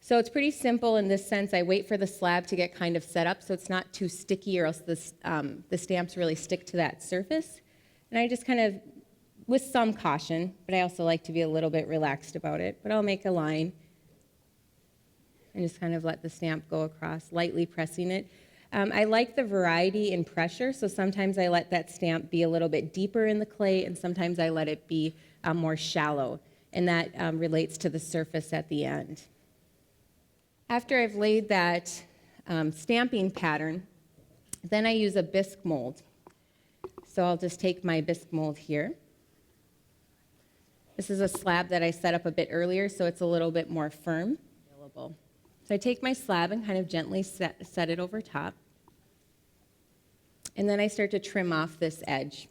So it's pretty simple in this sense. I wait for the slab to get kind of set up so it's not too sticky, or else the stamps really stick to that surface. And I just kind of, with some caution, but I also like to be a little bit relaxed about it, but I'll make a line and just kind of let the stamp go across, lightly pressing it. I like the variety in pressure, so sometimes I let that stamp be a little bit deeper in the clay, and sometimes I let it be more shallow, and that relates to the surface at the end. After I've laid that stamping pattern, then I use a bisque mold. So I'll just take my bisque mold here. This is a slab that I set up a bit earlier, so it's a little bit more firm. So I take my slab and kind of gently set it over top. And then I start to trim off this edge.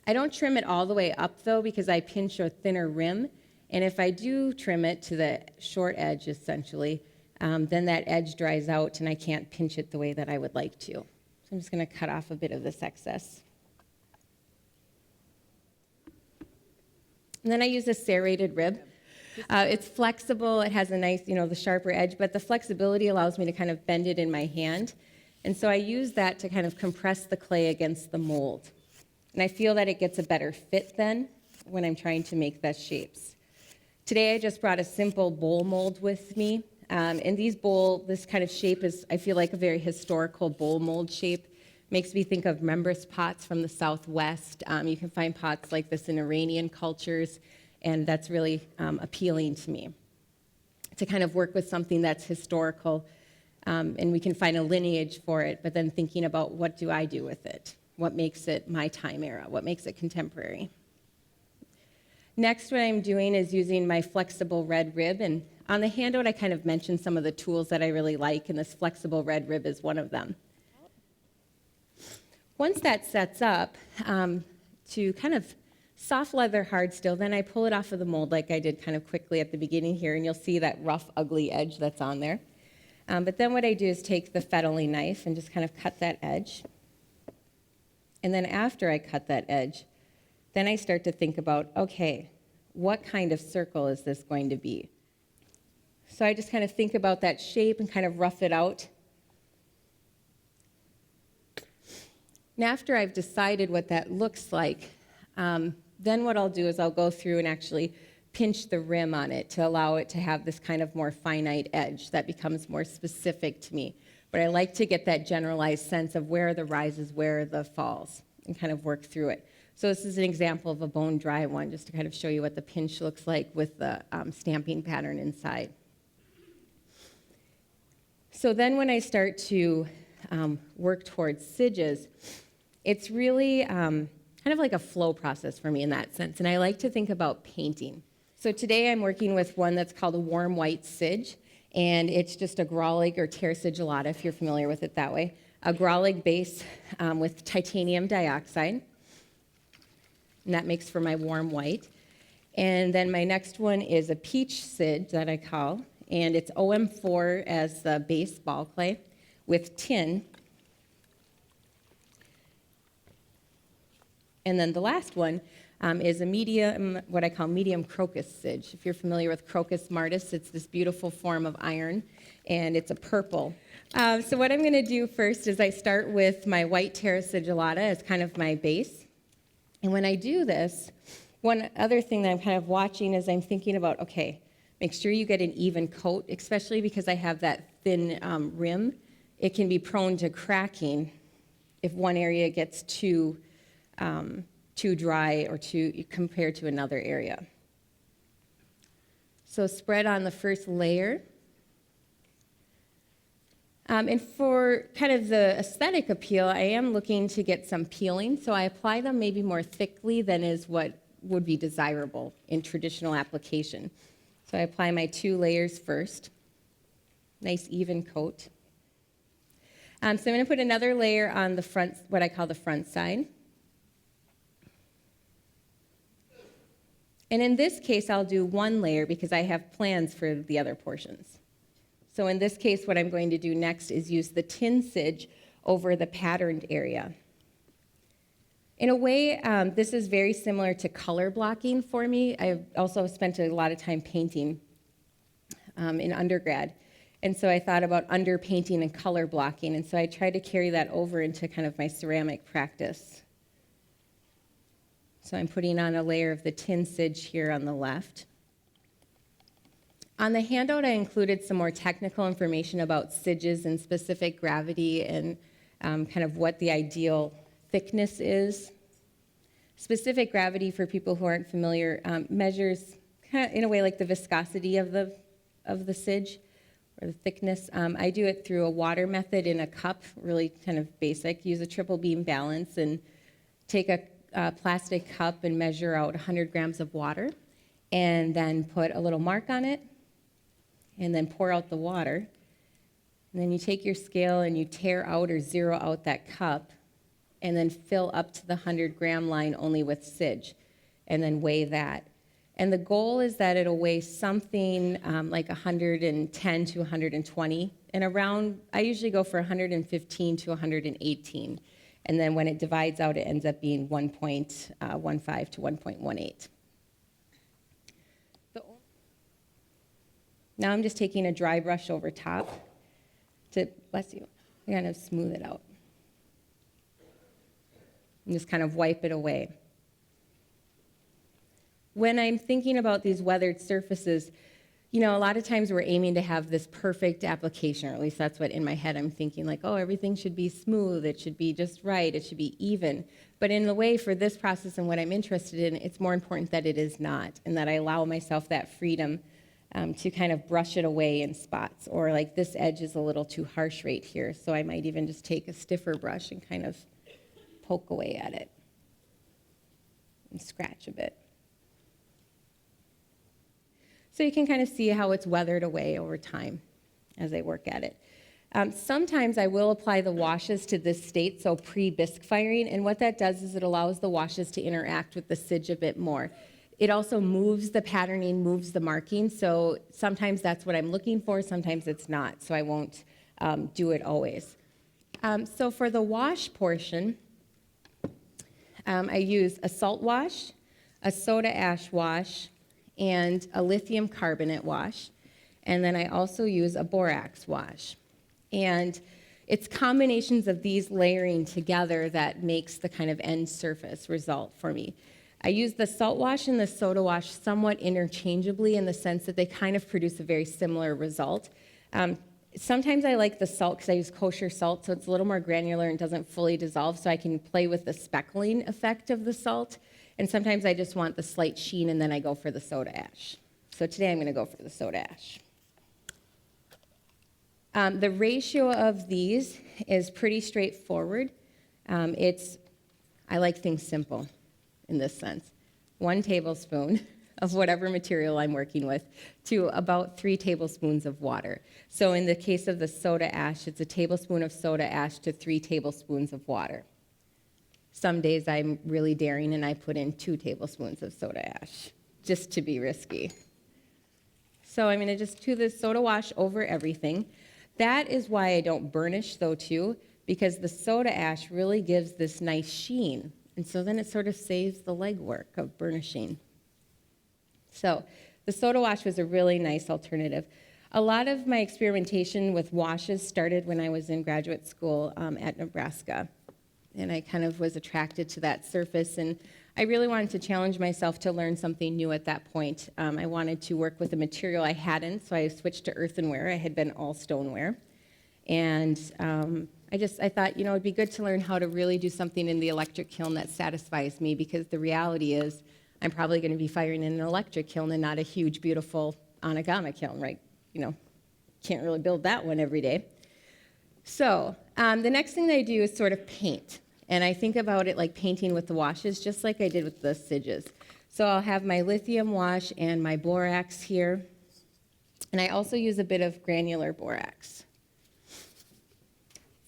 I don't trim it all the way up, though, because I pinch a thinner rim. And if I do trim it to the short edge, essentially, then that edge dries out and I can't pinch it the way that I would like to. So I'm just going to cut off a bit of this excess. And then I use a serrated rib. It's flexible. It has a nice, the sharper edge, but the flexibility allows me to kind of bend it in my hand. And so I use that to kind of compress the clay against the mold. And I feel that it gets a better fit then when I'm trying to make the shapes. Today I just brought a simple bowl mold with me. And this kind of shape is, I feel like, a very historical bowl mold shape. Makes me think of membranous pots from the Southwest. You can find pots like this in Iranian cultures, and that's really appealing to me. To kind of work with something that's historical, and we can find a lineage for it, but then thinking about what do I do with it? What makes it my time era? What makes it contemporary? Next, what I'm doing is using my flexible red rib, and on the handout I kind of mentioned some of the tools that I really like, and this flexible red rib is one of them. Once that sets up to kind of soft leather hard still, then I pull it off of the mold like I did kind of quickly at the beginning here, and you'll see that rough, ugly edge that's on there. But then what I do is take the fettling knife and just kind of cut that edge. And then after I cut that edge, then I start to think about, okay, what kind of circle is this going to be? So I just kind of think about that shape and kind of rough it out. And after I've decided what that looks like, then what I'll do is I'll go through and actually pinch the rim on it to allow it to have this kind of more finite edge that becomes more specific to me. But I like to get that generalized sense of where are the rises, where are the falls, and kind of work through it. So this is an example of a bone dry one, just to kind of show you what the pinch looks like with the stamping pattern inside. So then when I start to work towards sidges, it's really kind of like a flow process for me in that sense, and I like to think about painting. So today I'm working with one that's called a warm white sidge, and it's just a graulig or terra sigillata, if you're familiar with it that way, a graulig base with titanium dioxide. And that makes for my warm white. And then my next one is a peach sidge that I call, and it's OM4 as the base ball clay with tin. And then the last one is a medium, what I call medium crocus sidge. If you're familiar with crocus martis, it's this beautiful form of iron, and it's a purple. So what I'm going to do first is I start with my white terra sigillata as kind of my base. And when I do this, one other thing that I'm kind of watching is I'm thinking about, okay, make sure you get an even coat, especially because I have that thin rim. It can be prone to cracking if one area gets too dry or compared to another area. So spread on the first layer. And for kind of the aesthetic appeal, I am looking to get some peeling, so I apply them maybe more thickly than is what would be desirable in traditional application. So I apply my 2 layers first. Nice even coat. So I'm going to put another layer on the front, what I call the front side. And in this case, I'll do 1 layer because I have plans for the other portions. So in this case, what I'm going to do next is use the tin sidge over the patterned area. In a way, this is very similar to color blocking for me. I've also spent a lot of time painting. in undergrad. And so I thought about underpainting and color blocking, and so I tried to carry that over into kind of my ceramic practice. So I'm putting on a layer of the tensage here on the left. On the handout, I included some more technical information about siges and specific gravity and kind of what the ideal thickness is. Specific gravity, for people who aren't familiar, measures kind of in a way like the viscosity of the sige or the thickness. I do it through a water method in a cup, really kind of basic. Use a triple beam balance and take a plastic cup and measure out 100 grams of water, and then put a little mark on it, and then pour out the water. And then you take your scale and you tear out or zero out that cup, and then fill up to the 100-gram line only with sige, and then weigh that. And the goal is that it'll weigh something like 110 to 120, and around, I usually go for 115 to 118. And then when it divides out, it ends up being 1.15 to 1.18. Now I'm just taking a dry brush over top to, bless you, kind of smooth it out. And just kind of wipe it away. When I'm thinking about these weathered surfaces, you know, a lot of times we're aiming to have this perfect application, or at least that's what in my head I'm thinking, like, oh, everything should be smooth, it should be just right, it should be even. But in the way for this process and what I'm interested in, it's more important that it is not, and that I allow myself that freedom to kind of brush it away in spots. Or like this edge is a little too harsh right here, so I might even just take a stiffer brush and kind of poke away at it and scratch a bit. So you can kind of see how it's weathered away over time as I work at it. Sometimes I will apply the washes to this state, so pre-bisque firing, and what that does is it allows the washes to interact with the sige a bit more. It also moves the patterning, moves the marking, so sometimes that's what I'm looking for, sometimes it's not, so I won't do it always. So for the wash portion, I use a salt wash, a soda ash wash, and a lithium carbonate wash, and then I also use a borax wash. And it's combinations of these layering together that makes the kind of end surface result for me. I use the salt wash and the soda wash somewhat interchangeably in the sense that they kind of produce a very similar result. Sometimes I like the salt because I use kosher salt, so it's a little more granular and doesn't fully dissolve, so I can play with the speckling effect of the salt. And sometimes I just want the slight sheen, and then I go for the soda ash. So today I'm going to go for the soda ash. The ratio of these is pretty straightforward. I like things simple in this sense. 1 tablespoon of whatever material I'm working with to about 3 tablespoons of water. So in the case of the soda ash, it's a tablespoon of soda ash to 3 tablespoons of water. Some days I'm really daring and I put in 2 tablespoons of soda ash, just to be risky. So I'm going to just do this soda wash over everything. That is why I don't burnish though too, because the soda ash really gives this nice sheen. And so then it sort of saves the legwork of burnishing. So the soda wash was a really nice alternative. A lot of my experimentation with washes started when I was in graduate school at Nebraska. And I kind of was attracted to that surface, and I really wanted to challenge myself to learn something new at that point. I wanted to work with a material I hadn't, so I switched to earthenware. I had been all stoneware. And I thought, you know, it'd be good to learn how to really do something in the electric kiln that satisfies me, because the reality is I'm probably going to be firing in an electric kiln and not a huge, beautiful onigami kiln, right? You know, can't really build that one every day. So the next thing that I do is sort of paint. And I think about it like painting with the washes, just like I did with the siges. So I'll have my lithium wash and my borax here. And I also use a bit of granular borax.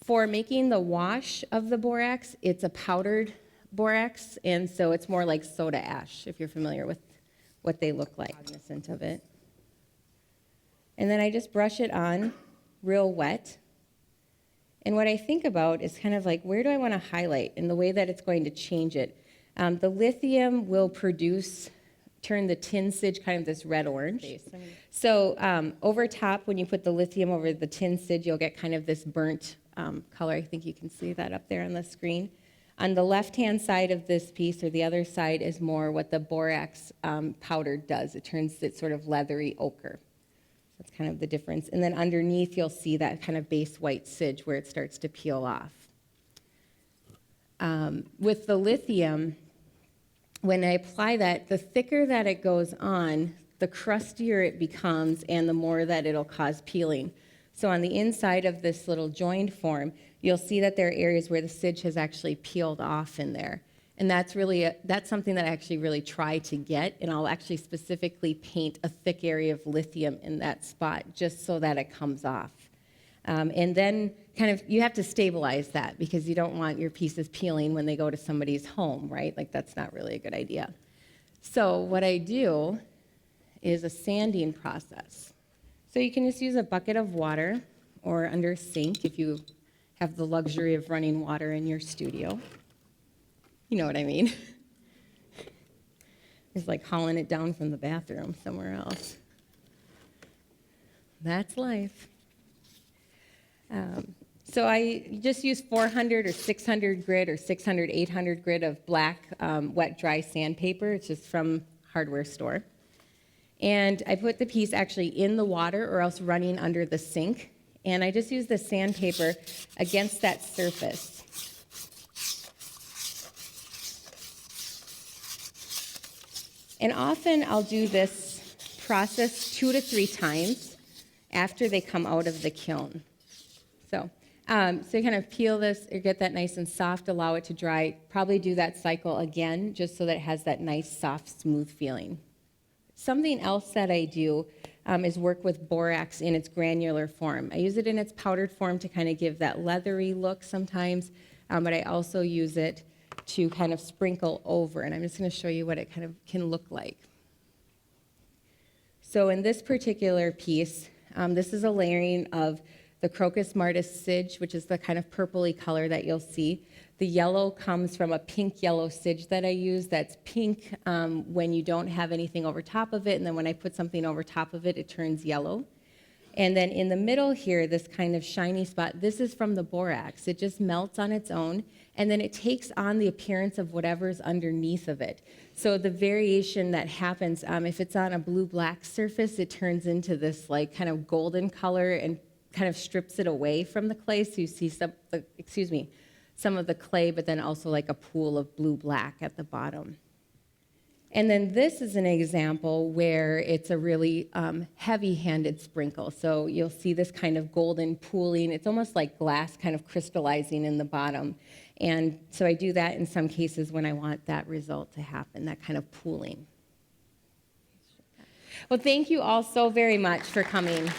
For making the wash of the borax, it's a powdered borax, and so it's more like soda ash, if you're familiar with what they look like. Cognizant of it. And then I just brush it on real wet. And what I think about is kind of like, where do I want to highlight in the way that it's going to change it? The lithium will produce turn the tensage kind of this red-orange. So over top, when you put the lithium over the tensage, you'll get kind of this burnt color. I think you can see that up there on the screen. On the left-hand side of this piece, or the other side, is more what the borax powder does. It turns it sort of leathery ochre. That's kind of the difference. And then underneath, you'll see that kind of base white sige where it starts to peel off. With the lithium, when I apply that, the thicker that it goes on, the crustier it becomes and the more that it'll cause peeling. So on the inside of this little joined form, you'll see that there are areas where the sige has actually peeled off in there. And that's something that I actually really try to get, and I'll actually specifically paint a thick area of lithium in that spot just so that it comes off. And then kind of you have to stabilize that because you don't want your pieces peeling when they go to somebody's home, right? Like that's not really a good idea. So what I do is a sanding process. So you can just use a bucket of water or under a sink if you have the luxury of running water in your studio. You know what I mean. It's like hauling it down from the bathroom somewhere else. That's life. So I just use 400 or 600 grit or 600, 800 grit of black wet dry sandpaper. It's just from hardware store. And I put the piece actually in the water or else running under the sink. And I just use the sandpaper against that surface. And often I'll do this process 2 to 3 times after they come out of the kiln. So you kind of peel this or get that nice and soft, allow it to dry. Probably do that cycle again just so that it has that nice, soft, smooth feeling. Something else that I do is work with borax in its granular form. I use it in its powdered form to kind of give that leathery look sometimes, but I also use it to kind of sprinkle over, and I'm just going to show you what it kind of can look like. So in this particular piece, this is a layering of the crocus martis sige, which is the kind of purpley color that you'll see. The yellow comes from a pink yellow sige that I use that's pink when you don't have anything over top of it, and then when I put something over top of it, it turns yellow. And then in the middle here, this kind of shiny spot, this is from the borax. It just melts on its own, and then it takes on the appearance of whatever's underneath of it. So the variation that happens, if it's on a blue-black surface, it turns into this like kind of golden color and kind of strips it away from the clay, so you see some of the clay, but then also like a pool of blue-black at the bottom. And then this is an example where it's a really heavy-handed sprinkle. So you'll see this kind of golden pooling. It's almost like glass kind of crystallizing in the bottom. And so I do that in some cases when I want that result to happen, that kind of pooling. Well, thank you all so very much for coming.